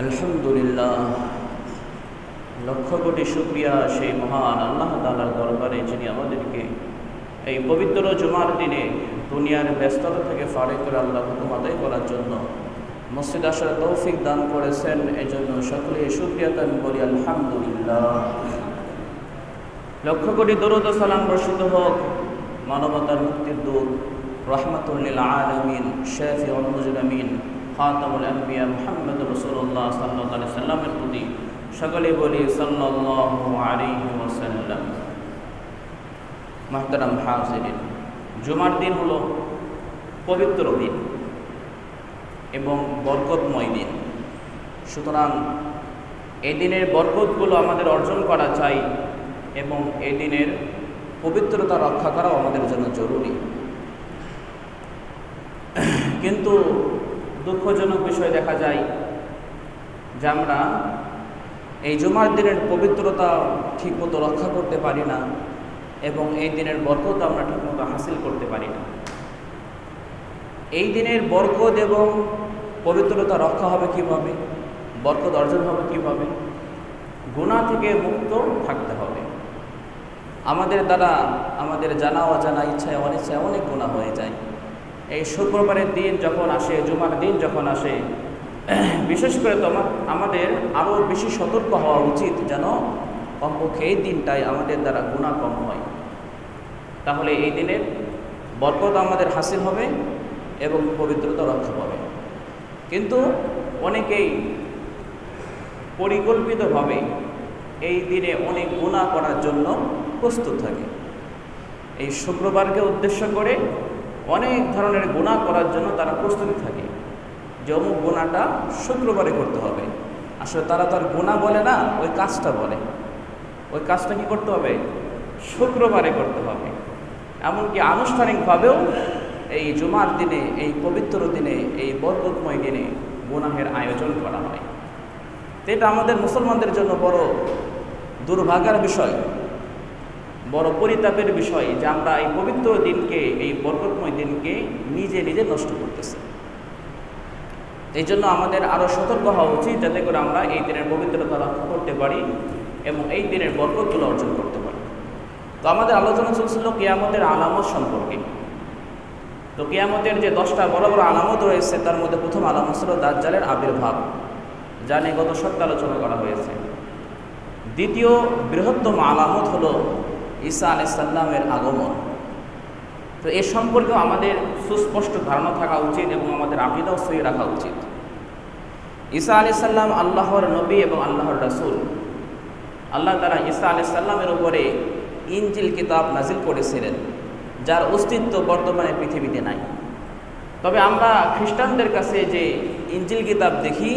আলহামদুলিল্লাহ, লক্ষ কোটি শুকরিয়া সেই মহান আল্লাহ তাআলার দরবারে যিনি আমাদেরকে এই পবিত্র জুমার দিনে দুনিয়ার ব্যস্ততা থেকে ফারেক করে আল্লাহ হুকুম আদায় করার জন্য মসজিদ আসার তৌফিক দান করেছেন। এই জন্য সকলে শুকরিয়া দান করি আলহামদুলিল্লাহ। লক্ষ কোটি দরুদ ও সালাম বর্ষিত হোক মানবতার মুক্তির দূত রাহমাতুল লিল আলামিন শাফিউল মুজরিমিন খাতামুল আম্বিয়া মুহাম্মদুর রাসূলুল্লাহ সাল্লাল্লাহু আলাইহি ওয়াসাল্লামের প্রতি। সকলে বলি সাল্লাল্লাহু আলাইহি ওয়াসাল্লাম। মুহতারাম হাজিরিন, জুমার দিন হলো পবিত্র দিন এবং বরকতময় দিন। সুতরাং এই দিনের বরকতগুলো আমাদের অর্জন করা চাই এবং এই দিনের পবিত্রতা রক্ষা করাও আমাদের জন্য জরুরি। কিন্তু দুঃখজনক বিষয় দেখা যায় যে আমরা এই জুমার দিনের পবিত্রতা ঠিকমতো রক্ষা করতে পারি না এবং এই দিনের বরকত আমরা ঠিকমতো হাসিল করতে পারি না। এই দিনের বরকত এবং পবিত্রতা রক্ষা হবে কিভাবে, বরকত অর্জন হবে কিভাবে? গুনাহ থেকে মুক্ত থাকতে হবে। আমাদের দ্বারা আমাদের জানা অজানা ইচ্ছায় অনিচ্ছায় অনেক গুনাহ হয়ে যায়। এই শুক্রবারের দিন যখন আসে, জুমার দিন যখন আসে, বিশেষ করে তো আমাদের আরও বেশি সতর্ক হওয়া উচিত যেন কমপক্ষে এই দিনটায় আমাদের দ্বারা গুনাহ কম হয়। তাহলে এই দিনের বরকত আমাদের হাসিল হবে এবং পবিত্রতা রক্ষা পাবে। কিন্তু অনেকেই পরিকল্পিতভাবে এই দিনে অনেক গুনাহ করার জন্য প্রস্তুত থাকে। এই শুক্রবারকে উদ্দেশ্য করে অনেক ধরনের গুনাহ করার জন্য তারা প্রস্তুতি থাকে যে অমুক গুনাহটা শুক্রবারে করতে হবে। আসলে তারা তার গুনাহ বলে না, ওই কাজটা বলে। ওই কাজটা কি করতে হবে? শুক্রবারে করতে হবে। এমনকি আনুষ্ঠানিকভাবেও এই জুমার দিনে, এই পবিত্র দিনে, এই বরকতময় দিনে গুনাহের আয়োজন করা হয়। তো এটা আমাদের মুসলমানদের জন্য বড় দুর্ভাগ্যের বিষয়, বড় পরিতাপের বিষয় যে আমরা এই পবিত্র দিনকে, এই বরকতময় দিনকে নিজে নিজে নষ্ট করতেছি। এই জন্য আমাদের আরও সতর্ক হওয়া উচিত যাতে করে আমরা এই দিনের পবিত্রতা রক্ষা করতে পারি এবং এই দিনের বরকতগুলো অর্জন করতে পারি। তো আমাদের আলোচনা চলছিল কিয়ামতের আলামত সম্পর্কে। তো কিয়ামতের যে 10টা বড় বড় আলামত রয়েছে তার মধ্যে প্রথম আলামত ছিল দাজ্জালের আবির্ভাব, যা নিয়ে গত সপ্তাহে আলোচনা করা হয়েছে। দ্বিতীয় বৃহত্তম আলামত হলো ঈসা আলাইহিস সালামের আগমন। তো এ সম্পর্কেও আমাদের সুস্পষ্ট ধারণা থাকা উচিত এবং আমাদের আকীদাও সহি রাখা উচিত। ঈসা আলাইহিস সালাম আল্লাহর নবী এবং আল্লাহর রাসূল। আল্লাহ তাআলা ঈসা আলাইহিস সালামের উপরে ইনজিল কিতাব নাজিল করেছিলেন, যার অস্তিত্ব বর্তমানে পৃথিবীতে নাই। তবে আমরা খ্রিস্টানদের কাছে যে ইনজিল কিতাব দেখি,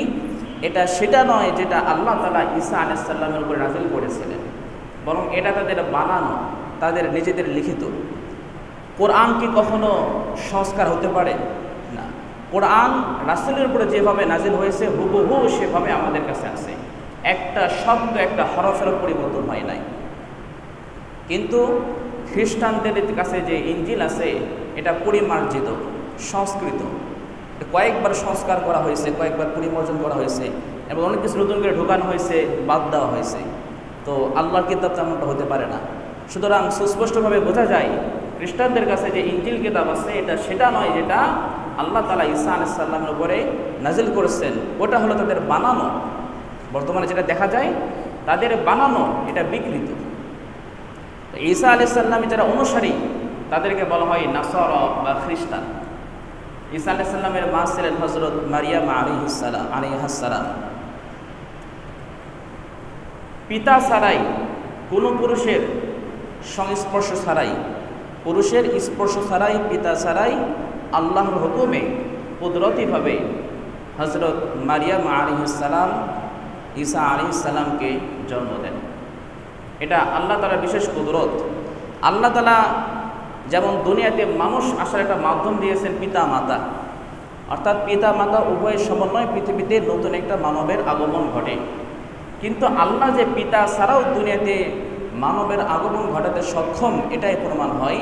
এটা সেটা নয় যেটা আল্লাহ তাআলা ঈসা আলাইহিস সালামের উপরে নাজিল করেছিলেন, বরং এটা তাদের বানানো, তাদের নিজেদের লিখিত। কোরআন কি কখনো সংস্কার হতে পারে? না। কোরআন রাসূলের উপরে যেভাবে নাজিল হয়েছে হুবহু সেভাবে আমাদের কাছে আছে। একটা শব্দ, একটা হরফের পরিবর্তন হয় নাই। কিন্তু খ্রিস্টানদের কাছে যে ইনজিল আছে এটা পরিমার্জিত, সংস্কৃত, কয়েকবার সংস্কার করা হয়েছে, কয়েকবার পরিমার্জন করা হয়েছে এবং অনেক কিছু নতুন করে ঢোকানো হয়েছে, বাদ দেওয়া হয়েছে। তো আল্লাহর কিতাব তেমনটা হতে পারে না। সুতরাং সুস্পষ্টভাবে বোঝা যায় খ্রিস্টানদের কাছে যে ইনজিল কিতাব আছে এটা সেটা নয় যেটা আল্লাহ তাআলা ঈসা আলাইহিস সালামের উপরে নাজিল করেছেন। ওটা হলো তাদের বানানো। বর্তমানে যেটা দেখা যায় তাদের বানানো, এটা বিকৃত। ঈসা আলাইহিস সালামের যারা অনুসারী তাদেরকে বলা হয় নাসারা বা খ্রিস্টান। ঈসা আলাইহিস সালামের মা ছিলেন হযরত মারিয়াম আলাইহিস সালাম। পিতা ছাড়াই, কোনো পুরুষের সংস্পর্শ ছাড়াই, পুরুষের স্পর্শ ছাড়াই, পিতা ছাড়াই আল্লাহর হুকুমে কুদরতিভাবে হযরত মারিয়াম আলাইহিস সালাম ঈসা আলাইহিস সালামকে জন্ম দেন। এটা আল্লাহ তাআলার বিশেষ কুদরত। আল্লাহ তাআলা যেমন দুনিয়াতে মানুষ আসার একটা মাধ্যম দিয়েছেন পিতা মাতা, অর্থাৎ পিতা মাতা উভয়ের সমন্বয়ে পৃথিবীতে নতুন একটা মানবের আগমন ঘটে। কিন্তু আল্লাহ যে পিতা ছাড়াও দুনিয়াতে মানবের আগমন ঘটাতে সক্ষম, এটাই প্রমাণ হয়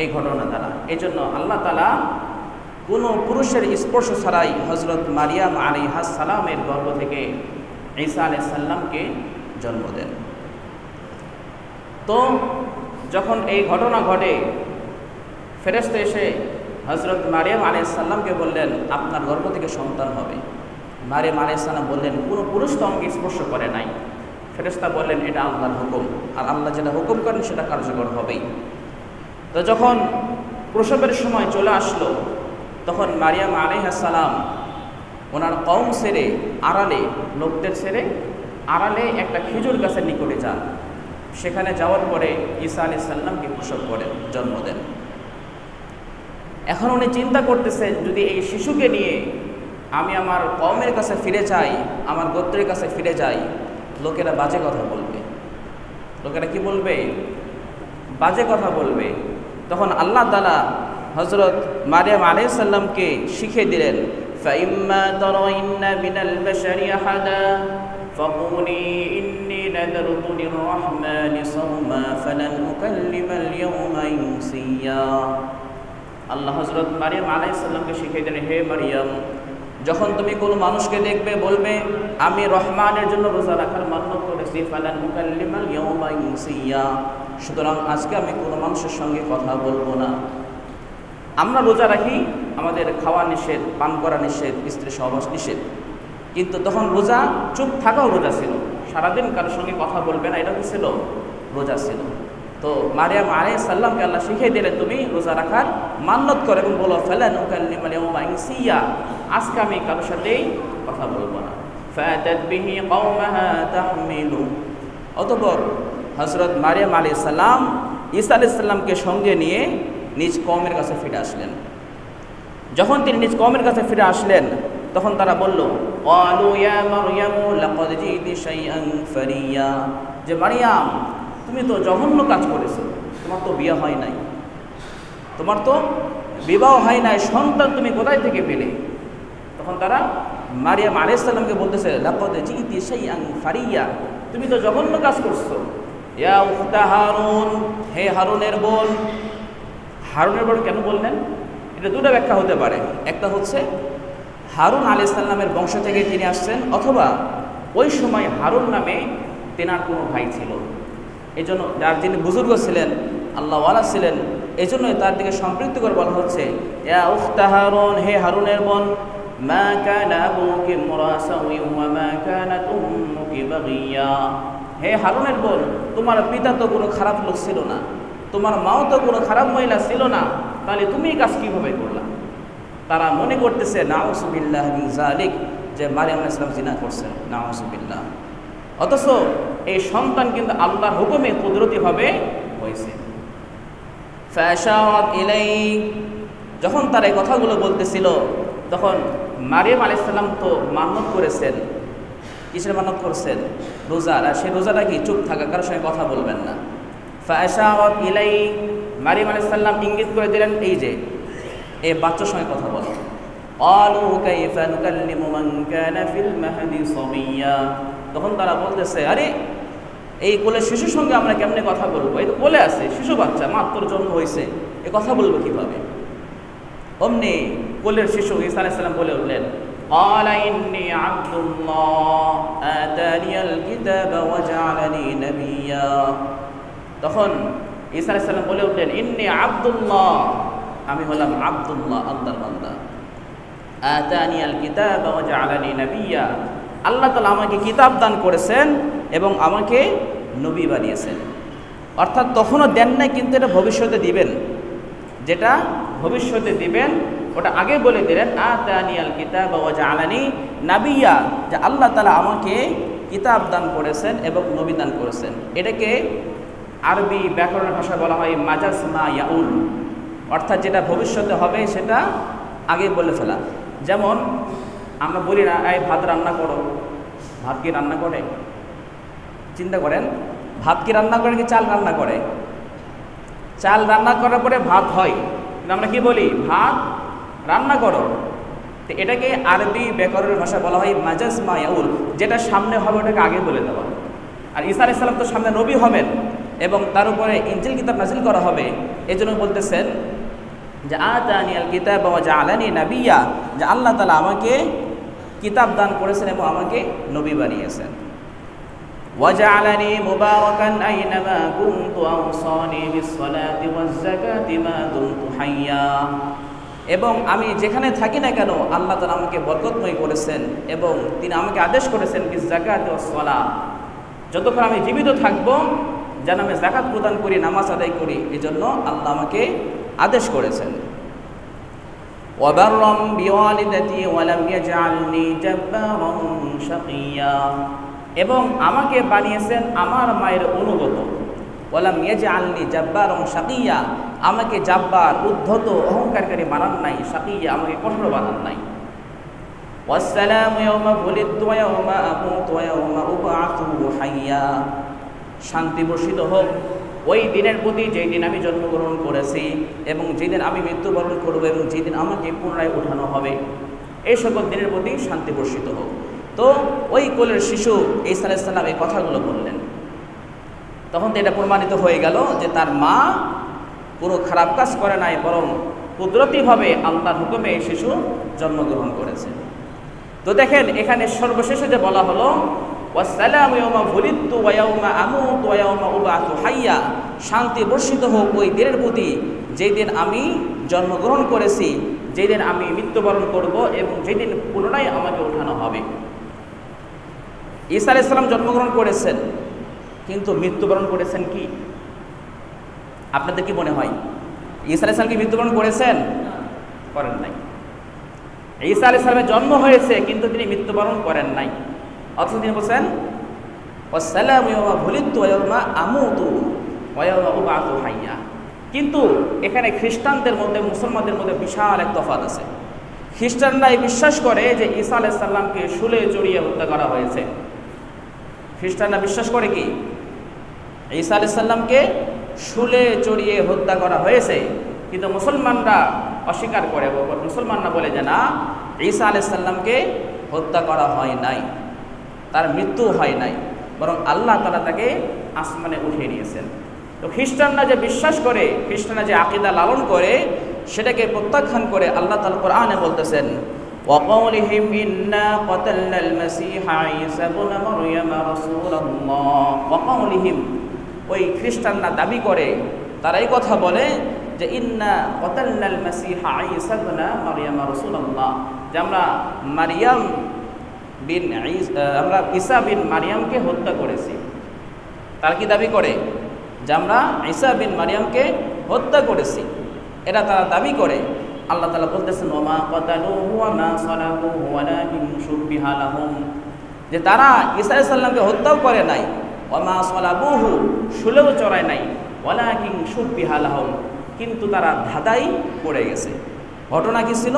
এই ঘটনা দ্বারা। এই জন্য আল্লাহ তাআলা কোনো পুরুষের স্পর্শ ছাড়াই হজরত মারিয়াম আলাইহিস সালামের গর্ভ থেকে ঈসা আলাইহিস সালামকে জন্ম দেন। তো যখন এই ঘটনা ঘটে, ফেরেশতা এসে হজরত মারিয়াম আলাইহিস সালামকে বললেন, আপনার গর্ভ থেকে সন্তান হবে। মারিয়াম আলাইহিস সালাম বললেন, কোনো পুরুষ তো আমাকে স্পর্শ করে নাই। ফেরেশতা বললেন, এটা আল্লাহর হুকুম, আর আল্লাহ যেটা হুকুম করেন সেটা কার্যকর হবেই। তো যখন প্রসবের সময় চলে আসলো, তখন মারিয়াম আলাইহিস সালাম ওনার কওম ছেড়ে আড়ালে, লোকদের ছেড়ে আড়ালে একটা খেজুর গাছের নিকটে যান। সেখানে যাওয়ার পরে ঈসা আলাইহিস সালামকে প্রসব করেন, জন্ম দেন। এখন উনি চিন্তা করতেছেন, যদি এই শিশুকে নিয়ে আমি আমার কওমের কাছে ফিরে যাই, আমার গোত্রের কাছে ফিরে যাই, লোকেরা বাজে কথা বলবে। লোকেরা কি বলবে? বাজে কথা বলবে। তখন আল্লাহ তাআলা হযরত মারিয়াম আলাইহিস সালামকে শিখিয়ে দিলেন, ফাইম্মা তারাইন্না মিনাল বাশারি আহাদা ফাকুলি ইন্নী নাযারতু লিররহমানি সাওমা ফালান উকাল্লিমাল ইয়াওমা ইনসিয়া। আল্লাহ হযরত মারিয়াম আলাইহিস সালামকে শিখিয়ে দিলেন, হে মারিয়াম, যখন তুমি কোনো মানুষকে দেখবে, বলবে আমি রহমানের জন্য রোজা রাখার মান্যত করেছি, ফালান উকাল্লিমাল ইয়াওমা ইনসিয়া, সুতরাং আজকে আমি কোনো মানুষের সঙ্গে কথা বলবো না। আমরা রোজা রাখি, আমাদের খাওয়া নিষেধ, পান করা নিষেধ, স্ত্রী সহবাস নিষেধ, কিন্তু তখন রোজা, চুপ থাকাও রোজা ছিল। সারাদিন কারোর সঙ্গে কথা বলবে না, এটা কি ছিল? রোজা ছিল। তো মারিয়াম আলাইহিস সালামকে আল্লাহ শিখিয়ে দিলেন, তুমি রোজা রাখার মান্যত করো এবং বলো ফালান উকাল্লিমাল ইয়াওমা ইনসিয়া, আজকে আমি কারোর সাথেই কথা বলবো না। ফাতাত বিহি কওমাহা তাহমিলু। অতঃপর হযরত মারিয়াম আলাইহিস সালাম ঈসা আলাইহিস সালামকে সঙ্গে নিয়ে নিজ কওমের কাছে ফিরে আসলেন। যখন তিনি নিজ কওমের কাছে ফিরে আসলেন, তখন তারা বলল, ক্বালু ইয়া মারইয়ামু লাকাদ জিতি শাইআন ফারিয়া, যে মারিয়াম, তুমি তো জঘন্য কাজ করেছো, তোমার তো বিয়ে হয় নাই, তোমার তো বিবাহ হয় নাই, সন্তান তুমি কোথায় থেকে পেলে? তখন তারা মারিয়াম আলাইহিস সালামকে বলতেছে, লাকাদ জিতি শাইআন ফারিয়া, তুমি তো জঘন্য কাজ করছো। ইয়া উখতা হারুন, হে হারুনের বোন। হারুনের বোন কেন বললেন? এটা দুটো ব্যাখ্যা হতে পারে। একটা হচ্ছে হারুন আলাইহিস সালামের বংশ থেকে তিনি আসছেন, অথবা ওই সময় হারুন নামে তেনার কোনো ভাই ছিল, এই জন্য যার যিনি বুজুর্গ ছিলেন, আল্লাহওয়ালা ছিলেন, এই জন্যই তার দিকে সম্পৃক্ত করে বলা হচ্ছে, ইয়া উখতা হারুন, হে হারুনের বোন, মা কানা আবুকি ইমরা সাউইন ওয়া মা কানাত উম্মুকি বাগিয়া, হে হারুনের বোন, তোমার পিতা তো কোনো খারাপ লোক ছিল না, তোমার মাও তো কোনো খারাপ মহিলা ছিল না, তাহলে তুমি এই কাজ কীভাবে করলা? তারা মনে করতেছে নাউযুবিল্লাহ মিন যালিক, যে মারিয়াম আলাইহিস সালাম জিনা করছেন, নাউযুবিল্লাহ। অথচ এই সন্তান কিন্তু আল্লাহর হুকুমে কুদরতিভাবে হয়েছে। ফাশারাত ইলাইহি, যখন তারা এই কথাগুলো বলতেছিল, তখন মারিয়াম আলাইহিস সালাম তো মান্যত করেছেন। কিসের মান্যত করছেন? রোজার। আর সেই রোজাটা কি? চুপ থাকা, কারোর সঙ্গে কথা বলবেন না। ফাশারাত ইলাইহি, মারিয়াম আলাইহিস সালাম ইঙ্গিত করে দিলেন, এই যে এই বাচ্চার সঙ্গে কথা বলো। ক্বালু কাইফা নুকাল্লিমু মান কানা ফিল মাহদি সাবিয়্যা, তখন তারা বলতেছে, আরে এই কোলে শিশুর সঙ্গে আমরা কেমনে কথা বলবো? এই তো কোলে আছে, শিশু বাচ্চা, মাত্র জন্ম হয়েছে, এ কথা বলবো কিভাবে? অমনি কোলের শিশু ঈসা আলাইহিস সালাম বলে উঠলেন, ক্বালা ইন্নী আবদুল্লাহ আতানিয়াল কিতাবা ওয়া জাআলানি নাবিয়্যা। তখন ঈসা আলাইহিস সালাম বলে উঠলেন, ইন্নী আবদুল্লাহ, আমি হলাম আবদুল্লাহ, আল্লাহর বান্দা। আতানিয়াল কিতাবা ওয়া জাআলানি নাবিয়্যা, আল্লাহ তাআলা আমাকে কিতাব দান করেছেন এবং আমাকে নবী বানিয়েছেন। অর্থাৎ তখনও দেন নাই, কিন্তু এটা ভবিষ্যতে দিবেন। যেটা ভবিষ্যতে দিবেন ওটা আগে বলে দিলেন, আতানিয়াল কিতাবা ওয়া জাআলানি নাবিয়্যা, যে আল্লাহ তাআলা আমাকে কিতাব দান করেছেন এবং নবী দান করেছেন। এটাকে আরবি ব্যাকরণের ভাষায় বলা হয় মাজাজ মা ইয়াউল, অর্থাৎ যেটা ভবিষ্যতে হবে সেটা আগে বলে ফেলা। যেমন আমরা বলি না, এই ভাত রান্না করো, ভাত কি রান্না করে? চিন্তা করেন, ভাত কি রান্না করে, কি চাল রান্না করে? চাল রান্না করার পরে ভাত হয়, কিন্তু আমরা কি বলি? ভাত রান্না করো। তো এটাকে আরবি ব্যাকরণের ভাষা বলা হয় মাজাজ মা ইয়াউল, যেটা সামনে হবে ওটাকে আগে বলে দেওয়া। আর ঈসা আলাইহিস সালাম তো সামনে নবী হবেন এবং তার উপরে ইনজিল কিতাব নাজিল করা হবে, এই জন্য বলতেছেন যে আতানিয়াল কিতাব ওয়া জাআলানি নাবিয়্যা, যে আল্লাহ তাআলা আমাকে কিতাব দান করেছেন এবং আমাকে নবী বানিয়েছেন। ওয়া জাআলানি মুবারাকান আইনামা কুনতু আওসানি বিস-সালাতি ওয়াজ-যাকাতি মা দুমতু হাইয়্যা, এবং আমি যেখানে থাকি না কেন আল্লাহ তাআলা আমাকে বরকতময় করেছেন এবং তিনি আমাকে আদেশ করেছেন বিজ-যাকাতি ওয়াস-সালাহ, যতক্ষণ আমি জীবিত থাকব যেন আমি যাকাত প্রদান করি, নামাজ আদায় করি, এজন্য আল্লাহ আমাকে আদেশ করেছেন। وبرا بوالدتي ولم يجعلني جبارا شقيا, এবং আমাকে বানিয়েছেন আমার মায়ের অনুগত। ওয়ালাম ইয়াজআলনি জাব্বারান শাকিয়া, আমাকে জাব্বার উদ্ধত অহংকারকারী বানান নাই, শাকিয়া আমাকে কঠোর বানান নাই। ওয়াসসালামু ইয়াওমা বুলিদতু ওয়া ইয়াওমা আমুতু ওয়া ইয়াওমা উবআসু হাইয়া, শান্তি বর্ষিত হোক ওই দিনের প্রতি যেই দিন আমি জন্মগ্রহণ করেছি এবং যেদিন আমি মৃত্যুবরণ করব এবং যেদিন আমাকে পুনরায় ওঠানো হবে, এই সকল দিনের প্রতি শান্তি বর্ষিত হোক। তো ওই কোলের শিশু ঈসা আলাইহিস সালাম এই কথাগুলো বললেন। তখন তো এটা প্রমাণিত হয়ে গেল যে তার মা কোনো খারাপ কাজ করে নাই, বরং কুদরতিভাবে আল্লাহর হুকুমে এই শিশু জন্মগ্রহণ করেছে। তো দেখেন এখানে সর্বশেষে যে বলা হলো ওয়াসসালামু ইয়াওমা বুলিদতু ওয়া ইয়াওমা আমুতু ওয়া ইয়াওমা উবআসু হাইয়া, শান্তি বর্ষিত হোক ওই দিনের প্রতি যেই দিন আমি জন্মগ্রহণ করেছি, যেই দিন আমি মৃত্যুবরণ করব এবং যেই দিন পুনরায় আমাকে ওঠানো হবে। ঈসা আলাইহিস সালাম জন্মগ্রহণ করেছেন, কিন্তু মৃত্যুবরণ করেছেন কি? আপনাদের কি মনে হয় ঈসা আলাইহিস সালাম কি মৃত্যুবরণ করেছেন? করেন নাই। ঈসা আলাইহিস সালামের জন্ম হয়েছে কিন্তু তিনি মৃত্যুবরণ করেন নাই। অথচ তিনি বলছেন ওয়াসসালামু ইয়াওমা বুলিদতু ওয়া ইয়াওমা আমুতু ওয়া ইয়াওমা উবআসু হাইয়া। কিন্তু এখানে খ্রিস্টানদের মধ্যে মুসলমানদের মধ্যে বিশাল এক তফাৎ আছে। খ্রিস্টানরা বিশ্বাস করে যে ঈসা আলাইহিস সালামকে শুলে চড়িয়ে হত্যা করা হয়েছে। খ্রিস্টানরা বিশ্বাস করে কি ঈসা আলাইহিস সালামকে শুলে চড়িয়ে হত্যা করা হয়েছে, কিন্তু মুসলমানরা অস্বীকার করে। মুসলমানরা বলে যে না, ঈসা আলাইহিস সালামকে হত্যা করা হয় নাই, তার মৃত্যু হয় নাই, বরং আল্লাহ তাআলা তাকে আসমানে উঠিয়ে নিয়েছেন। তো খ্রিস্টানরা যে বিশ্বাস করে, খ্রিস্টানরা যে আকীদা লালন করে, সেটাকে প্রত্যাখ্যান করে আল্লাহ তাআলা কোরআনে বলতেছেন ওয়াকাউলিহিম ইন্না কাতালনাল মাসীহা ঈসা ইবনে মারইয়াম রাসূলুল্লাহ। ওয়াকাউলিহিম, ওই খ্রিস্টানরা দাবি করে, তারা এই কথা বলে যে ইন্না কাতালনাল মাসীহা ঈসা ইবনে মারইয়াম রাসূলুল্লাহ, যে আমরা ঈসা বিন মারিয়ামকে হত্যা করেছি। তারা কি দাবি করে? যে আমরা ঈসা বিন মারিয়ামকে হত্যা করেছি, এটা তারা দাবি করে। আল্লাহ তাআলা বলতেছেন ওমা কাতালুহু ওয়া মা সালাবুহু ওয়ালাকিন শুববিহা লাহুম, যে তারা ঈসা আলাইহিস সালামকে হত্যাও করে নাই, ওয়া মা সালাবুহু শুলেও চড়ায় নাই, ওয়ালাকিন শুববিহা লাহুম, কিন্তু তারা ধাঁধাই পড়ে গেছে। ঘটনা কি ছিল?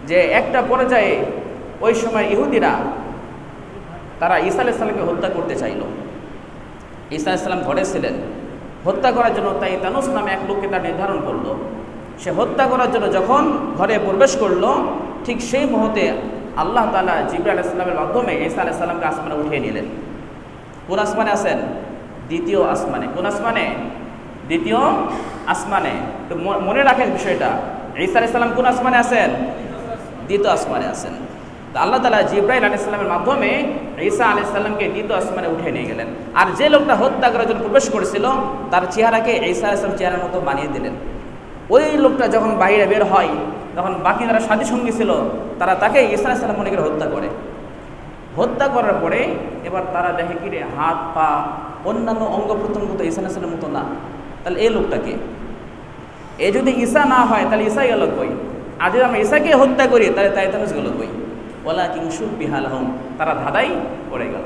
যে একটা পর্যায়ে ওই সময় ইহুদিরা তারা ঈসা আলাইহিস সালামকে হত্যা করতে চাইল। ঈসা আলাইহিস সালাম ঘরে ছিলেন, হত্যা করার জন্য তাই তানুস নামে এক লোককে তার নির্ধারণ করলো। সে হত্যা করার জন্য যখন ঘরে প্রবেশ করলো, ঠিক সেই মুহূর্তে আল্লাহ তাআলা জিবরাইল আলাইহিস সালামের মাধ্যমে ঈসা আলাইহিস সালামকে আসমানে উঠিয়ে নিলেন। কোন আসমানে আছেন? দ্বিতীয় আসমানে। কোন আসমানে? দ্বিতীয় আসমানে। তো মনে রাখেন বিষয়টা, ঈসা আলাইহিস সালাম কোন আসমানে আছেন? দ্বিতীয় আসমানে আছেন। তো আল্লাহ তাআলা জিবরাইল আলাইহিস সালামের মাধ্যমে ঈসা আলাইহিস সালামকে দ্বিতীয় আসমানে উঠিয়ে নিয়ে গেলেন। আর যে লোকটা হত্যা করার জন্য প্রবেশ করেছিল, তার চেহারাকে ঈসা আলাইহিস সালামের চেহারার মতো বানিয়ে দিলেন। ওই লোকটা যখন বাইরে বের হয়, তখন বাকি যারা সাথী সঙ্গী ছিল তারা তাকে ঈসা আলাইহিস সালাম মনে করে হত্যা করে। হত্যা করার পরে এবার তারা দেখে কি রে, হাত পা অন্যান্য অঙ্গ প্রত্যঙ্গ তো ঈসা আলাইহিস সালামের মতো না, তাহলে এই লোকটাকে, এ যদি ঈসা না হয় তাহলে ঈসা গেল কই? আর যদি আমরা ঈসাকে হত্যা করি তাহলে তাই তানুস গেল কই? ওয়ালাকিন শুববিহা লাহুম, তারা ধাঁধাই পড়ে গেল।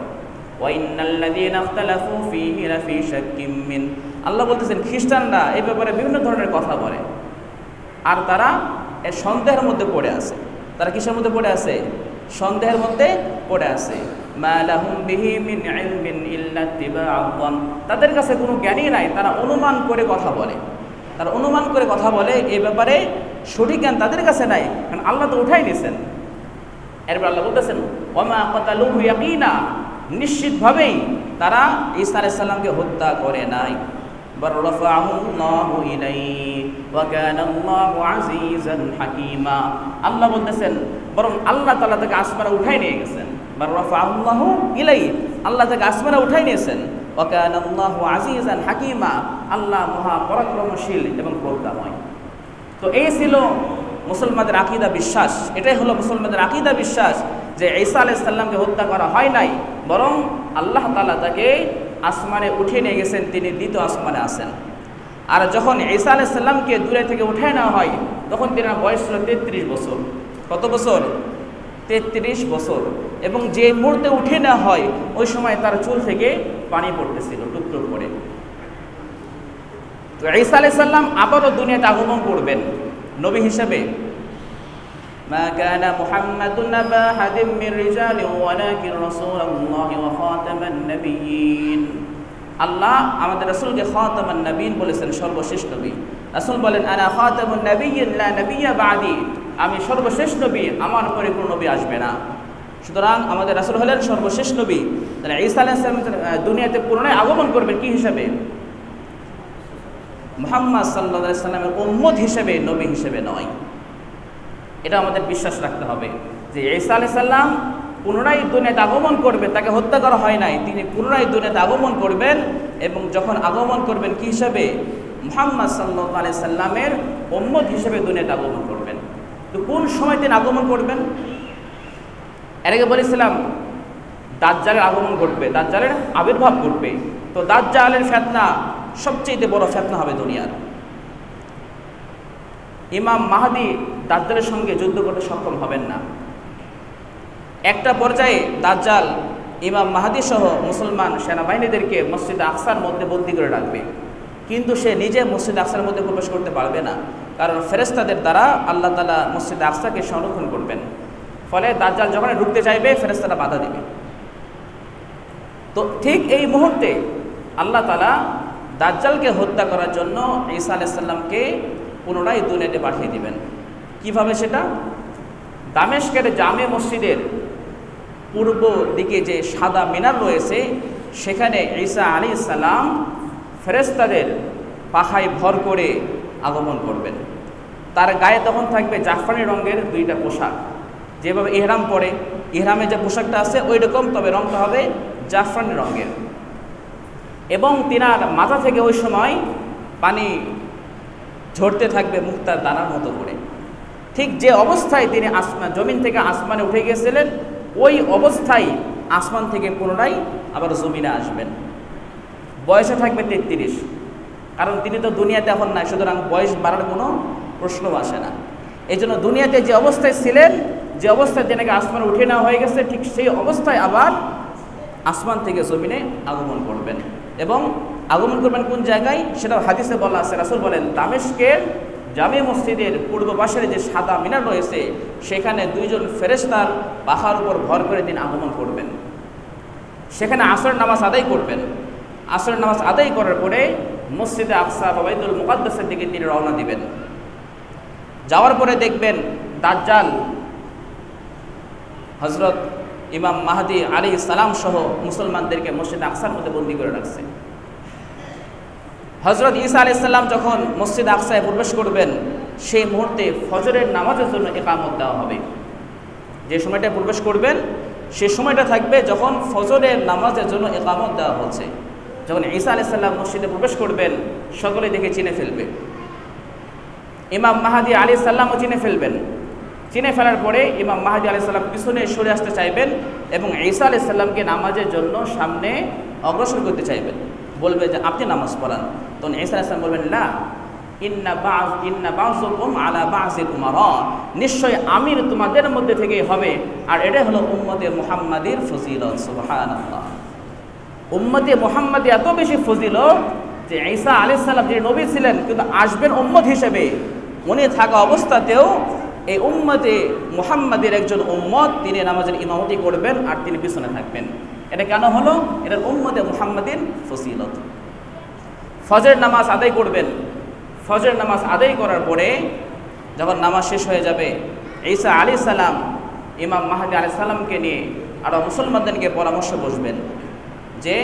ওয়া ইন্নাল্লাযীনা ইখতালাফু ফীহি লাফী শাক্কিম মিন, আল্লাহ বলতেছেন খ্রিস্টানরা এই ব্যাপারে বিভিন্ন ধরনের কথা বলে, আর তারা এর সন্দেহের মধ্যে পড়ে আছে। তারা কিসের মধ্যে পড়ে আছে? সন্দেহের মধ্যে পড়ে আছে। মা লাহুম বিহি মিন ইলমিন ইল্লা ইত্তিবা'আয-যন, তাদের কাছে কোনো জ্ঞানই নাই, তারা অনুমান করে কথা বলে। তারা অনুমান করে কথা বলে, এই ব্যাপারে সঠিক জ্ঞান তাদের কাছে নাই, কারণ আল্লাহ তো উঠাই নিয়েছেন। এরপর আল্লাহ বলতেছেন ওমা কাতালুহু ইয়াকিনা, নিশ্চিতভাবেই তারা ঈসা আলাইহিস সালামকে হত্যা করে নাই। বার রাফা'হুল্লাহু ইলাইহি, ওয়া কানা আল্লাহু আজিজান হাকীমা। আল্লাহ বলতেছেন বরং আল্লাহ তাআলা তাকে আসমানে উঠাই নিয়ে গেছেন, বার রাফাআল্লাহু ইলাইহি, আল্লাহ তাকে আসমানে উঠাই নিয়েছেন। ওয়া কানা আল্লাহু আজিজান হাকীমা, আল্লাহ মহা পরাক্রমশীল এবং প্রজ্ঞাময়। তো এই ছিল মুসলমানদের আকীদা বিশ্বাস। এটাই হলো মুসলমানদের আকীদা বিশ্বাস যে ঈসা আলাইহিস সালামকে হত্যা করা হয় নাই, বরং আল্লাহ তাআলা তাকে আসমানে উঠিয়ে নিয়ে গেছেন, তিনি দ্বিতীয় আসমানে আছেন। আর যখন ঈসা আলাইহিস সালামকে দূরে থেকে উঠায় নেওয়া হয় তখন তার বয়স ছিল 33 বছর। কত বছর? 33 বছর। এবং যে মুহূর্তে উঠিয়ে নেওয়া হয় ওই সময় তার চুল থেকে পানি পড়তেছিল টুকটুক করে। তো ঈসা আলাইহিস সালাম আবারও দুনিয়াতে আগমন করবেন নবী হিসেবে। মা কানা মুহাম্মাদুন আবা আহাদিম মির রিজালি ওয়ালাকিন রাসূলুল্লাহি ওয়া খাতামান নাবিয়্যিন। আল্লাহ আমাদের রাসূলকে খাতামান নাবিয়্যিন বলেছেন, সর্বশেষ নবী। রাসূল বলেন আনা খাতামুন নাবিয়্যিন লা নাবিয়্যা বা'দি, আমি সর্বশেষ নবী, আমার পরে কোনো নবী আসবে না। সুতরাং আমাদের রাসূল হলেন সর্বশেষ নবী। তাহলে ঈসা আলাইহিস সালাম দুনিয়াতে পুনরায় আগমন করবেন কি হিসাবে? মুহাম্মদ সাল্লাল্লাহু আলাইহি সাল্লামের উম্মত হিসেবে, নবী হিসেবে নয়। এটা আমাদের বিশ্বাস রাখতে হবে যে ঈসা আলাইহিস সালাম পুনরায় দুনিয়াতে আগমন করবেন, তাকে হত্যা করা হয় নাই, তিনি পুনরায় দুনিয়াতে আগমন করবেন। এবং যখন আগমন করবেন কি হিসাবে? মুহাম্মদ সাল্লাল্লাহু আলাইহি সাল্লামের উম্মত হিসেবে দুনিয়াতে আগমন করবেন। তো কোন সময় তিনি আগমন করবেন? এর আগে বলেছিলাম দাজ্জালের আগমন ঘটবে, দাজ্জালের আবির্ভাব ঘটবে। তো দাজ্জালের ফিতনা সবচেয়ে বড় ফিতনা হবে দুনিয়ার। ইমাম মাহদী দাজ্জালের সঙ্গে যুদ্ধ করতে সক্ষম হবেন না। একটা পর্যায়ে দাজ্জাল ইমাম মাহদী সহ মুসলমান সেনাবাহিনীদেরকে মসজিদ আকসার মধ্যে বন্দী করে রাখবে, কিন্তু সে নিজে মসজিদ আকসার মধ্যে প্রবেশ করতে পারবে না, কারণ ফেরেশতাদের দ্বারা আল্লাহ তাআলা মসজিদ আকসাকে সংরক্ষণ করবেন। ফলে দাজ্জাল যখন ঢুকতে চাইবে ফেরেশতারা বাধা দিবে। তো ঠিক এই মুহূর্তে আল্লাহ তাআলা দাজ্জালকে হত্যা করার জন্য ঈসা আলাইহিস সালামকে পুনরায় দুনিয়াতে পাঠিয়ে দিবেন। কিভাবে সেটা? দামেস্কের জামে মসজিদের পূর্ব দিকে যে সাদা মিনার রয়েছে সেখানে ঈসা আলাইহিস সালাম ফেরেশতাদের পাখায় ভর করে আগমন করবেন। তার গায়ে তখন থাকবে জাফরানি রঙের দুইটা পোশাক, যেভাবে ইহরাম পরে, ইহরামে যে পোশাকটা আছে ওই রকম, তবে রঙটা হবে জাফরানি রঙের। এবং তিনার মাথা থেকে ওই সময় পানি ঝরতে থাকবে মুক্তার দানার মতো করে। ঠিক যে অবস্থায় তিনি জমিন থেকে আসমানে উঠে গিয়েছিলেন ওই অবস্থায় আসমান থেকে পুনরায় আবার জমিনে আসবেন। বয়সে থাকবে 33, কারণ তিনি তো দুনিয়াতে এখন নাই, সুতরাং বয়স বাড়ার কোনো প্রশ্ন আসে না। এই জন্য দুনিয়াতে যে অবস্থায় ছিলেন, যে অবস্থায় তেনাকে আসমানে উঠে নেওয়া হয়ে গেছে, ঠিক সেই অবস্থায় আবার আসমান থেকে জমিনে আগমন করবেন। এবং আগমন করবেন কোন জায়গায় সেটা হাদিসে বলা আছে। রাসূল বলেন দামেস্কের জামে মসজিদের পূর্ব পাশের যে সাদা মিনার রয়েছে সেখানে দুইজন ফেরেশতার পাখার উপর ভর করে তিনি আগমন করবেন। সেখানে আসরের নামাজ আদায় করবেন। আসরের নামাজ আদায় করার পরে মসজিদে আকসা বা বাইতুল মুকাদ্দাসের দিকে তিনি রওনা দিবেন। যাওয়ার পরে দেখবেন দাজ্জাল হযরত ইমাম মাহদী আলাইহিস সালাম সহ মুসলমানদেরকে মসজিদে আকসার মধ্যে বন্দী করে রাখছে। হযরত ঈসা আলাইহিস সালাম যখন মসজিদ আকসায় প্রবেশ করবেন সেই মুহূর্তে ফজরের নামাজের জন্য ইকামত দেওয়া হবে। যে সময়টা প্রবেশ করবেন সেই সময়টা থাকবে যখন ফজরের নামাজের জন্য ইকামত দেওয়া হচ্ছে। যখন ঈসা আলাইহিস সালাম মসজিদে প্রবেশ করবেন সকলে দেখে চিনে ফেলবে, ইমাম মাহদী আলাইহিস সালামও চিনে ফেলবেন। চিনে ফেলার পরে ইমাম মাহদী আলাইহিস সালাম পিছনে সরে আসতে চাইবেন এবং ঈসা আলাইহিস সালামকে নামাজের জন্য সামনে অগ্রসর করতে চাইবেন, বলবে যে আপনি নামাজ পড়ান। তখন ঈসা আলাইহিস সালাম বলবেন লা ইন্না বা'যুকুম আলা বা'যিল উমারা, নিশ্চয় আমির তোমাদের মধ্যে থেকেই হবে, আর এটা হলো উম্মতে মুহাম্মাদির ফজিলত। সুবহানাল্লাহ, উম্মতে মুহাম্মাদি এত বেশি ফজিলত যে ঈসা আলাইহিস সালাম যে নবী ছিলেন কিন্তু আসবেন উম্মত হিসেবে, উনি থাকা অবস্থাতেও এই উম্মতে মুহাম্মাদের একজন উম্মত তিনি নামাজের ইমামতি করবেন আর তিনি পিছনে থাকবেন। এটা কেন হলো? এটা উম্মতে মুহাম্মাদির ফজিলত। ফজর নামাজ আদায় করবেন। ফজর নামাজ আদায় করার পরে যখন নামাজ শেষ হয়ে যাবে ঈসা আলাইহিস সালাম ইমাম মাহদী আলাইহিস সালামকে নিয়ে আরও মুসলমানদেরকে পরামর্শ বসবেন যে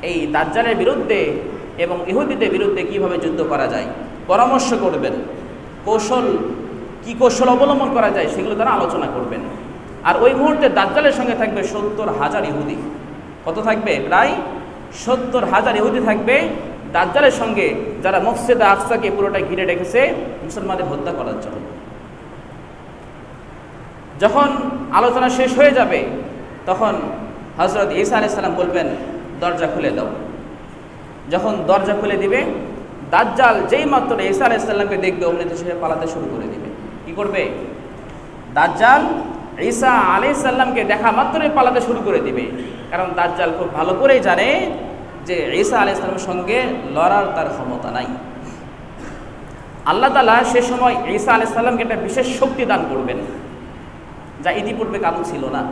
এই দাজ্জালের বিরুদ্ধে এবং ইহুদিদের বিরুদ্ধে কিভাবে যুদ্ধ করা যায়। পরামর্শ করবেন, কৌশল অবলম্বন করা যায় সেগুলো তারা আলোচনা করবেন। আর ওই মুহূর্তে দাজ্জালের সঙ্গে থাকবে 70,000 ইহুদি। কত থাকবে? প্রায় 70,000 ইহুদি থাকবে দাজ্জালের সঙ্গে, যারা মসজিদে আকসাকে পুরোটা ঘিরে রেখেছে মুসলমানদের হত্যা করার জন্য। যখন আলোচনা শেষ হয়ে যাবে তখন হযরত ঈসা আলাইহিস সালাম বলবেন, দরজা খুলে দাও। যখন দরজা খুলে দিবে, দাজ্জাল যেই মাত্র ঈসা আলাইহিস সালামকে দেখবে অমনি সে পালাতে শুরু করে দিবে। কি করবে? দাজ্জাল ঈসা আলাইহিস সালামকে দেখা মাত্রই পালাতে শুরু করে দিবে। কারণ দাজ্জাল খুব ভালো করেই জানে যে ঈসা আলাইহিস সালামের সঙ্গে লড়ার তার ক্ষমতা নাই। আল্লাহ তাআলা সে সময় ঈসা আলাইহিস সালামকে একটা বিশেষ শক্তি দান করবেন, যা ইতিপূর্বে কারো ছিল না।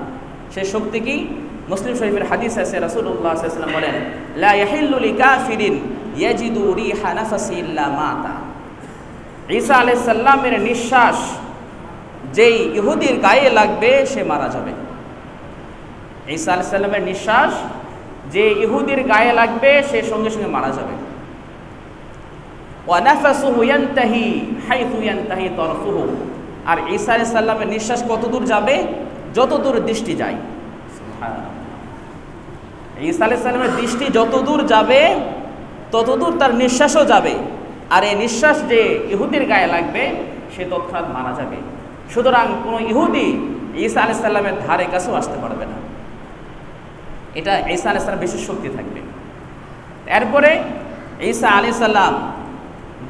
সেই শক্তি কি? মুসলিম শরীফের হাদিস আছে, রাসূলুল্লাহ সাল্লাল্লাহু আলাইহি ওয়াসাল্লাম বলেন, লা ইয়াহিল্লু লিকাফিরিন ইয়াজিদু রিহা নাফসি ইল্লা মাতা। ঈসা আলাইহিস সালামের নিঃশ্বাস যেই ইহুদির গায়ে লাগবে সে মারা যাবে। ঈসা আলাইহিস সালামের নিঃশ্বাস যে ইহুদির গায়ে লাগবে সে সঙ্গে সঙ্গে মারা যাবে। ওয়া নাফসুহু ইয়ানতাহি হাইথু ইয়ানতাহি তারফুহু। আর ঈসা আলাইহিস সালামের নিঃশ্বাস কত দূর যাবে? যত দূর দৃষ্টি যায়। ঈসা আলাইহিস সালামের দৃষ্টি যত দূর যাবে তত দূর তার নিঃশ্বাসও যাবে। আর এই নিঃশ্বাস যে ইহুদির গায়ে লাগবে সে তৎক্ষণাৎ মারা যাবে। সুতরাং কোনো ইহুদি ঈসা আলাইহিস সালামের ধারে কাছেও আসতে পারবে না। এটা ঈসা আলাইহিস সালামের বিশেষ শক্তি থাকবে। এরপরে ঈসা আলাইহিস সালাম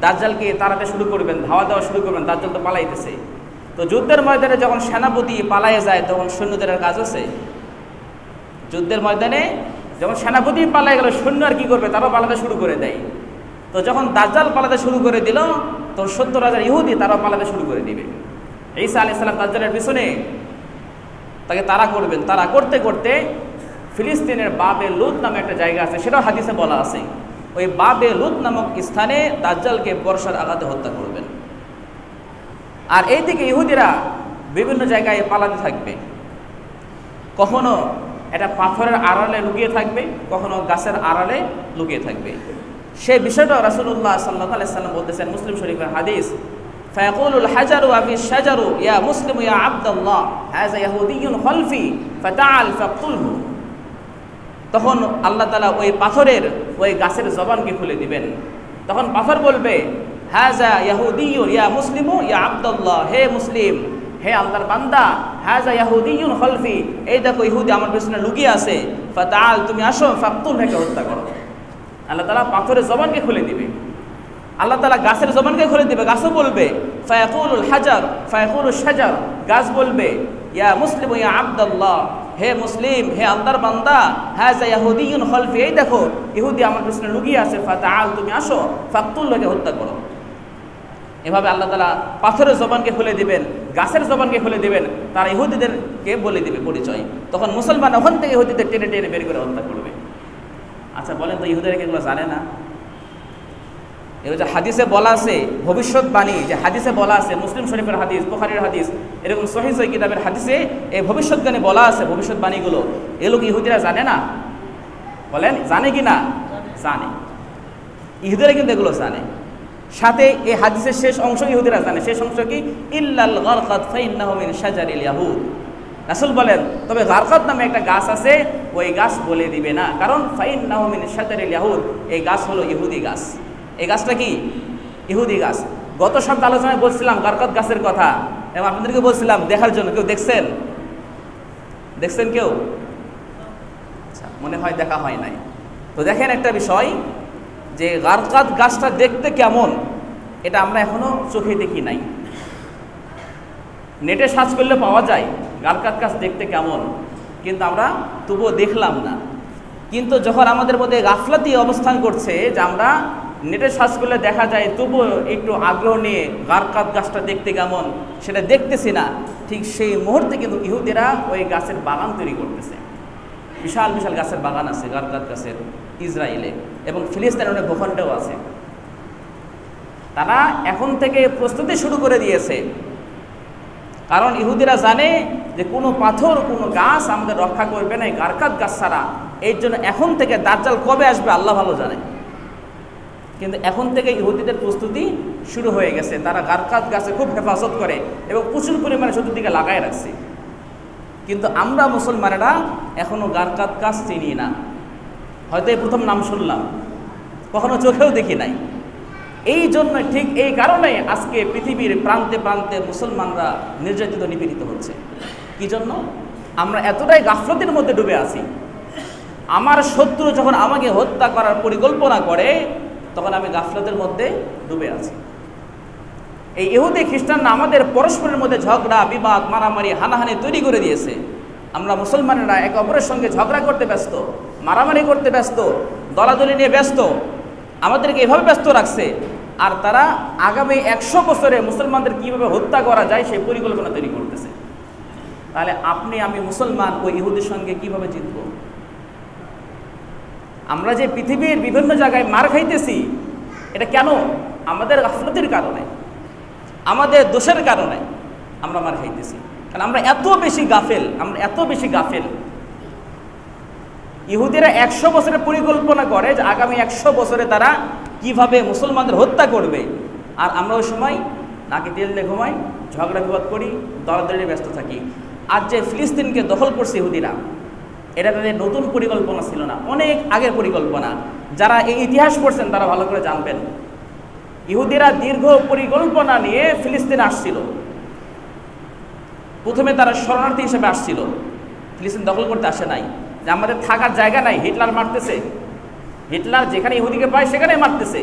দাজ্জালকে তাড়াতে শুরু করবেন, ধাওয়া দেওয়া শুরু করবেন। দাজ্জাল তো পালাইতেছে। তো যুদ্ধের ময়দানে যখন সেনাপতি পালাইয়ে যায় তখন সৈন্যদের কাজ আছে। যুদ্ধের ময়দানে যখন সেনাপতি পালাই গেল, সৈন্য আর কি করবে? তারাও পালাতে শুরু করে দেয়। তো যখন দাজ্জাল পালাতে শুরু করে দিল তখন 70,000 ইহুদি তারাও পালাতে শুরু করে দিবে। ঈসা আলাইহিস সালাম দাজ্জালের পিছনে তাকে তাড়া করবেন। তাড়া করতে করতে ফিলিস্তিনের বাবে লুত নামে একটা জায়গা আছে, সেটাও হাদিসে বলা আছে। ওই বাবে লুত নামক স্থানে দাজ্জালকে বর্ষার আঘাতে হত্যা করবেন। আর এইদিকে ইহুদিরা বিভিন্ন জায়গায় পালাতে থাকবে। কখনো এটা পাথরের আড়ালে লুকিয়ে থাকবে, কখনো গাছের আড়ালে লুকিয়ে থাকবে। সেই বিষয়টা রাসূলুল্লাহ সাল্লাল্লাহু আলাইহি ওয়াসাল্লাম বলতেছেন, মুসলিম শরীফের হাদিস, ফায়াকুলুল হাজারু আফি শাজারু ইয়া মুসলিম ইয়া আব্দুল্লাহ হাযা ইয়াহুদিয়ুন খালফি ফাতাআল ফাকতুলহু। তখন আল্লাহ তাআলা ওই পাথরের ওই গাছের জবানকে খুলে দিবেন। তখন পাথর বলবে, হাযা ইয়াহুদিয়ুন ইয়া মুসলিমু ইয়া আব্দুল্লাহ, হে মুসলিম, হে আল্লাহর বান্দা, হাযা ইয়াহুদিয়ুন খালফি, এই দেখো ইহুদি আমার পেছনে লুকিয়ে আছে, ফাতাআল, তুমি আসো, ফাকতুলহুকে হত্যা করো। আল্লাহ তাআলা পাথরের জবানকে খুলে দিবে। আল্লাহ তাআলা গাছের জবানকে খুলে দিবে। গাছও বলবে, ফায়াকুলুল হাজার ফায়াকুলুশ শাজার, গাছ বলবে, ইয়া মুসলিম ইয়া আব্দুল্লাহ, হে মুসলিম, হে আল্লাহর বান্দা, হাযা ইয়াহুদিয়ুন খালফি, এই দেখো ইহুদি আমার পেছনে লুকিয়ে আছে, ফাতাআল, তুমি আসো, ফাকতুলহুকে হত্যা করো। এভাবে আল্লাহ তাআলা পাথরের জবানকে খুলে দিবেন, গাছের জবানকে খুলে দিবেন। তারা ইহুদিদেরকে বলে দিবে পরিচয়। তখন মুসলমান ওখান থেকে ইহুদিদের টেনে টেনে বের করে হত্যা করবে। আচ্ছা বলেন তো, ইহুদিরা কি এগুলো জানে না? এগুলো যে হাদিসে বলা আছে ভবিষ্যৎবাণী, যে হাদিসে বলা আছে, মুসলিম শরীফের হাদিস, বুখারীর হাদিস, এরকম সহিহ সহিহ কিতাবের হাদিসে এই ভবিষ্যৎবাণী বলা আছে, ভবিষ্যৎবাণীগুলো এগুলো কি ইহুদিরা জানে না? বলেন জানে কি না? জানে। ইহুদিরা কিন্তু এগুলো জানে। সাথে এই হাদিসের শেষ অংশ ইহুদিরা জানে। শেষ অংশ কি? ইল্লাল গারকাত ফাইন্নাহু মিন শাজারিল ইয়াহুদ। রাসূল বলেন, তবে গারকাত নামে একটা গাছ আছে, ওই গাছ বলে দিবে না, কারণ ফাইন্নাহু মিন শাজারিল ইয়াহুদ, এই গাছ হলো ইহুদি গাছ। এই গাছটা কি? ইহুদি গাছ। গত সপ্তাহে আলোচনায় বলছিলাম গারকাত গাছের কথা, এবং আপনাদেরকে বলছিলাম দেখার জন্য। কেউ দেখছেন? দেখছেন কেউ? আচ্ছা, মনে হয় দেখা হয় নাই। তো দেখেন একটা বিষয়, যে গারকাত গাছটা দেখতে কেমন এটা আমরা এখনো চোখে দেখি নাই। নেটে সার্চ করলে পাওয়া যায় গারকাত গাছ দেখতে কেমন, কিন্তু আমরা তবুও দেখলাম না। কিন্তু যখন আমাদের মধ্যে গাফলাতি অবস্থান করছে, যে আমরা নেটে সার্চ করলে দেখা যায়, তবুও একটু আগ্রহ নিয়ে গারকাত গাছটা দেখতে কেমন সেটা দেখতেছি না, ঠিক সেই মুহূর্তে কিন্তু ইহুদিরা ওই গাছের বাগান তৈরি করতেছে। বিশাল বিশাল গাছের বাগান আছে গারকাত গাছের ইসরায়েলে, এবং ফিলিস্তিনের অনেক ভূখণ্ডেও আছে। তারা এখন থেকে প্রস্তুতি শুরু করে দিয়েছে, কারণ ইহুদিরা জানে যে কোনো পাথর, কোনো গাছ আমাদের রক্ষা করবে না এই গারকাত গাছ ছাড়া। এই জন্য এখন থেকে দাজ্জাল কবে আসবে আল্লাহ ভালো জানে। কিন্তু এখন থেকে ইহুদিদের প্রস্তুতি শুরু হয়ে গেছে। তারা গারকাত গাছে খুব হেফাজত করে এবং প্রচুর পরিমাণে চতুর্দিকে লাগায় রাখছে। কিন্তু আমরা মুসলমানেরা এখনও গারকাত গাছ চিনি না, হয়তো এই প্রথম নাম শুনলাম, কখনো চোখেও দেখি নাই। এই জন্য, ঠিক এই কারণে আজকে পৃথিবীর প্রান্তে প্রান্তে মুসলমানরা নির্যাতিত নিপীড়িত হচ্ছে। কি জন্য? আমরা এতটাই গাফলতির মধ্যে ডুবে আছি। আমার শত্রু যখন আমাকে হত্যা করার পরিকল্পনা করে, তখন আমি গাফলতের মধ্যে ডুবে আছি। এই ইহুদি খ্রিস্টানরা আমাদের পরস্পরের মধ্যে ঝগড়া, বিবাদ, মারামারি, হানাহানি তৈরি করে দিয়েছে। আমরা মুসলমানেরা একে অপরের সঙ্গে ঝগড়া করতে ব্যস্ত, মারামারি করতে ব্যস্ত, দলাদলি নিয়ে ব্যস্ত, আমাদেরকে এভাবে ব্যস্ত রাখছে। আর তারা আগামী 100 বছরে মুসলমানদের কীভাবে হত্যা করা যায় সেই পরিকল্পনা তৈরি করতেছে। তাহলে আপনি আমি মুসলমান ওই ইহুদির সঙ্গে কিভাবে জিতব? আমরা যে পৃথিবীর বিভিন্ন জায়গায় মার খাইতেছি, এটা কেন? আমাদের গাফলতির কারণে, আমাদের দোষের কারণে আমরা মার খাইতেছি। কারণ আমরা এত বেশি গাফেল। ইহুদিরা 100 বছরের পরিকল্পনা করে যে আগামী 100 বছরে তারা কিভাবে মুসলমানদের হত্যা করবে, আর আমরা ওই সময় নাকি তেল দিয়ে ঘুমাই, ঝগড়া বিবাদ করি, দলাদলি ব্যস্ত থাকি। আর যে ফিলিস্তিনকে দখল করছে ইহুদিরা, এটা তাদের নতুন পরিকল্পনা ছিল না, অনেক আগের পরিকল্পনা। যারা এই ইতিহাস পড়ছেন তারা ভালো করে জানবেন, ইহুদিরা দীর্ঘ পরিকল্পনা নিয়ে ফিলিস্তিনে আসছিল। প্রথমে তারা শরণার্থী হিসেবে আসছিল, ফিলিস্তিন দখল করতে আসে নাই। যে আমাদের থাকার জায়গা নাই, হিটলার মারতেছে, হিটলার যেখানে ইহুদিকে পায় সেখানে মারতেছে,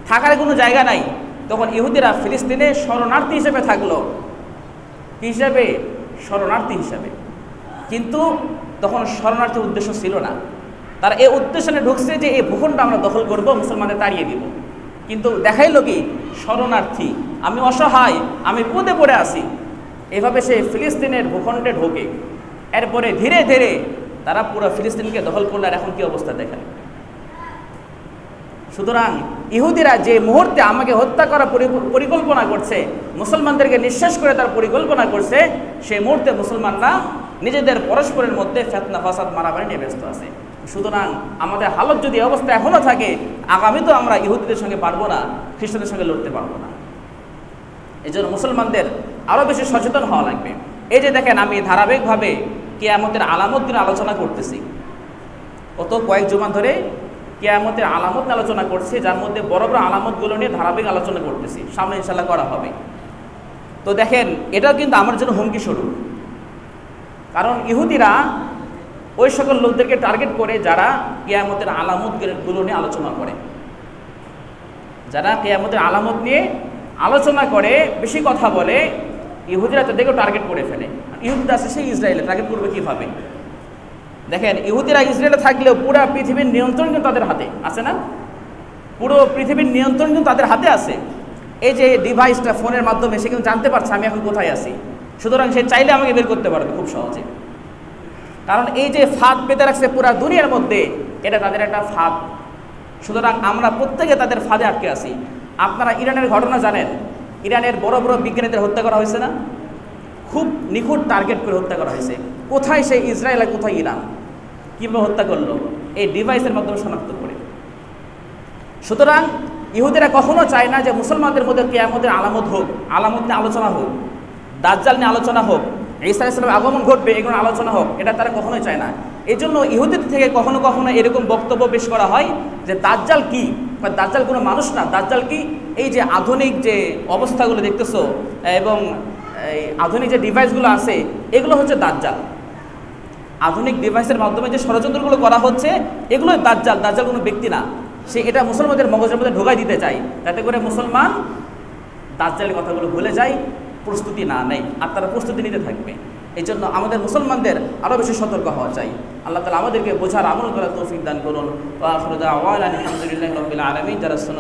থাকার কোনো জায়গা নাই। তখন ইহুদিরা ফিলিস্তিনে শরণার্থী হিসেবে থাকলো। কি হিসাবে? শরণার্থী হিসাবে। কিন্তু তখন শরণার্থীর উদ্দেশ্য ছিল না, তারা এই উদ্দেশ্যে ঢুকছে যে এই ভূখণ্ড আমরা দখল করব, মুসলমানদের তাড়িয়ে দিব। কিন্তু দেখাইলো কি? শরণার্থী, আমি অসহায়, আমি বিপদে পড়ে আছি। এভাবে সে ফিলিস্তিনের ভূখণ্ডে ঢোকে। এরপরে ধীরে ধীরে তারা পুরো ফিলিস্তিনকে দখল করলে। আর এখন কি অবস্থা দেখেন। সুতরাং ইহুদিরা যে মুহূর্তে আমাকে হত্যা করার পরিকল্পনা করছে, মুসলমানদেরকে নিঃশেষ করে তার পরিকল্পনা করছে, সেই মুহূর্তে মুসলমানরা নিজেদের পরস্পরের মধ্যে ফিতনা ফাসাদ মারামারি নিয়ে ব্যস্ত আছে। সুতরাং আমাদের হালত যদি অবস্থা এখনও থাকে, আগামী তো আমরা ইহুদিদের সঙ্গে পারবো না, খ্রিস্টানদের সঙ্গে লড়তে পারবো না। এই জন্য মুসলমানদের আরও বেশি সচেতন হওয়া লাগবে। এই যে দেখেন, আমি ধারাবাহিকভাবে কিয়ামতের আলামত নিয়ে আলোচনা করতেছি। কত কয়েক জুমা ধরে কিয়ামতের আলামত নিয়ে আলোচনা করছি, যার মধ্যে বড় বড় আলামতগুলো নিয়ে ধারাবাহিক আলোচনা করতেছি। সামনে ইনশাল্লাহ করা হবে। তো দেখেন, এটাও কিন্তু আমার জন্য হুমকি স্বরূপ। কারণ ইহুদিরা ওই সকল লোকদেরকে টার্গেট করে যারা কিয়ামতের আলামতগুলো নিয়ে আলোচনা করে, যারা কিয়ামতের আলামত নিয়ে আলোচনা করে, বেশি কথা বলে, ইহুদিরা তাদেরকেও টার্গেট করে ফেলে। ইহুদিরা আছে সেই ইসরায়েলে, টার্গেট করবে কীভাবে? দেখেন, ইহুদিরা ইসরায়েলে থাকলেও পুরো পৃথিবীর নিয়ন্ত্রণ কিন্তু তাদের হাতে আছে না? পুরো পৃথিবীর নিয়ন্ত্রণ কিন্তু তাদের হাতে আছে। এই যে ডিভাইসটা, ফোনের মাধ্যমে সে কিন্তু জানতে পারছে আমি এখন কোথায় আছি। সুতরাং সে চাইলে আমাকে বের করতে পারবে খুব সহজে। কারণ এই যে ফাঁদ পেতে রাখছে পুরা দুনিয়ার মধ্যে, এটা তাদের একটা ফাঁদ। সুতরাং আমরা প্রত্যেকে তাদের ফাঁদে আটকে আছি। আপনারা ইরানের ঘটনা জানেন, ইরানের বড় বড় বিজ্ঞানীদের হত্যা করা হয়েছে না? খুব নিখুঁত টার্গেট করে হত্যা করা হয়েছে। কোথায় সেই ইসরায়েল আর কোথায় ইরান, কীভাবে হত্যা করলো? এই ডিভাইসের মাধ্যমে শনাক্ত করে। সুতরাং ইহুদিরা কখনো চায় না যে মুসলমানদের মধ্যে কিয়ামতের আলামত হোক, আলামত নিয়ে আলোচনা হোক, দাজ্জাল নিয়ে আলোচনা হোক, ঈসা আলাইহিস সালামের আগমন ঘটবে, এগুলো আলোচনা হোক, এটা তারা কখনোই চায় না। এই জন্য ইহুদিদের থেকে কখনো কখনো এরকম বক্তব্য পেশ করা হয় যে দাজ্জাল কি? দাজ্জাল কোনো মানুষ না, দাজ্জাল কি? এই যে আধুনিক যে অবস্থাগুলো দেখতেছো এবং এই আধুনিক যে ডিভাইসগুলো আছে, এগুলো হচ্ছে দাজ্জাল। আধুনিক ডিভাইসের মাধ্যমে যে ষড়যন্ত্রগুলো করা হচ্ছে, এগুলোই দাজ্জাল। দাজ্জাল কোনো ব্যক্তি না, সে এটা মুসলমানদের মগজের মধ্যে ঢোকাই দিতে চায়, যাতে করে মুসলমান দাজ্জালের কথাগুলো ভুলে যায়, প্রস্তুতি না নেয়, আর তারা প্রস্তুতি নিতে থাকবে। এই জন্য আমাদের মুসলমানদের আরও বেশি সতর্ক হওয়া চাই। আল্লাহ তাআলা আমাদেরকে বোঝার আমল করার তৌফিক দান করুন। ওয়া আখিরু দাওয়ানা আলহামদুলিল্লাহি রাব্বিল আলামিন। যারা